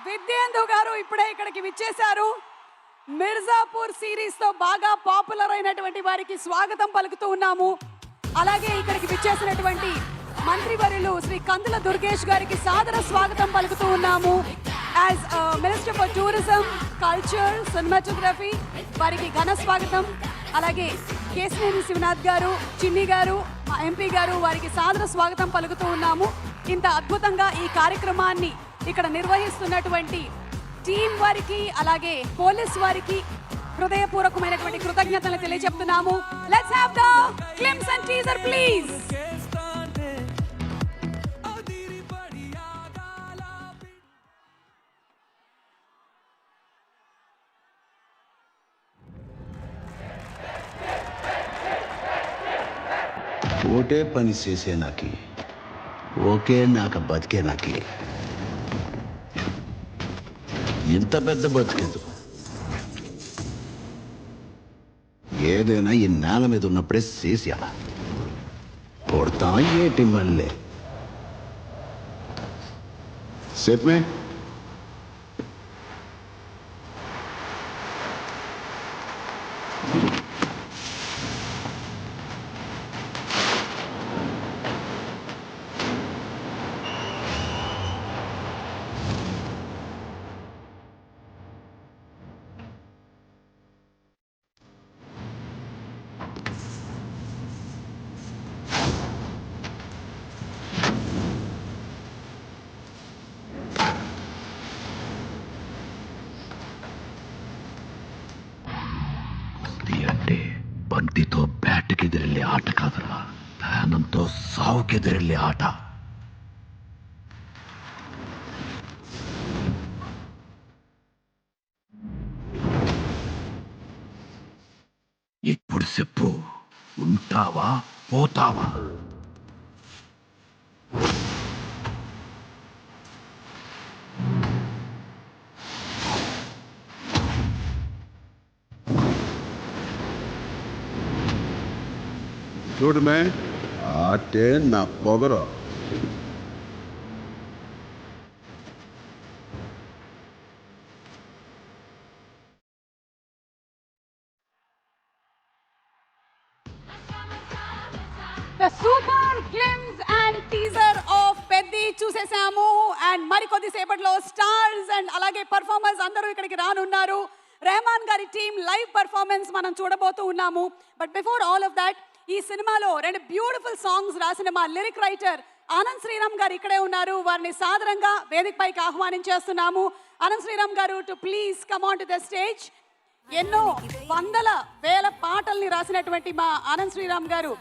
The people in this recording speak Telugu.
విద్యేందు గారు ఇప్పుడే ఇక్కడికి విచ్చేశారు. మిర్జాపూర్ సిరీస్ తో బాగా పాపులర్ అయినటువంటి వారికి స్వాగతం పలుకుతూ ఉన్నాము. అలాగే ఇక్కడికి విచ్చేసినటువంటి మంత్రివర్యులు శ్రీ కందుల దుర్గేష్ గారికి సాదర స్వాగతం పలుకుతూ ఉన్నాము. As minister for tourism, culture, cinematography వారికి ఘన స్వాగతం. అలాగే కేశినేని శివనాథ్ గారు, చిన్ని గారు, మా ఎంపీ గారు వారికి సాదర స్వాగతం పలుకుతూ ఉన్నాము. ఇంత అద్భుతంగా ఈ కార్యక్రమాన్ని ఇక్కడ నిర్వహిస్తున్నటువంటి టీం వారికి అలాగే పోలీస్ వారికి హృదయపూర్వకమైనటువంటి కృతజ్ఞతలు తెలియజెప్తున్నాము. Let's have the glimpse and teaser please. ఓటే పని చేసే నాకి ఓకే నాకు బతికే నాకి ఇంత పెద్ద బతికేదు. ఏదైనా ఈ నేల మీద ఉన్నప్పుడే చేసేయాల. కొడతా ఏటి మళ్ళీ చెప్పే అంటే బంతితో బ్యాట్కెదిరెళ్ళే ఆట కాదురా, ధ్యానంతో సావుకెదిరెళ్ళే ఆట. ఇప్పుడు చెప్పు, ఉంటావా పోతావా? చూడమే ఆటే నా పొగరు. The super glimpse and teaser of Peddi చూసేసాము. అండ్ మరికొద్ది సేపట్లో స్టార్స్ అండ్ అలాగే పర్ఫార్మర్స్ అందరూ ఇక్కడికి రానున్నారు. రెహమాన్ గారి టీమ్ లైవ్ పర్ఫార్మెన్స్ మనం చూడబోతూ ఉన్నాము. But before all of that, ఈ సినిమాలో 2 బ్యూటిఫుల్ సాంగ్స్ రాసిన మా లిరిక్ రైటర్ ఆనంద్ శ్రీరామ్ గారు ఇక్కడే ఉన్నారు. వారిని సాదరంగా వేదికపైకి ఆహ్వానించేస్తున్నాము. ఆనంద్ శ్రీరామ్ గారు to please come on to the stage. ఎన్నో వందల వేల పాటల్ని రాసినటువంటి మా ఆనంద్ శ్రీరామ్ గారు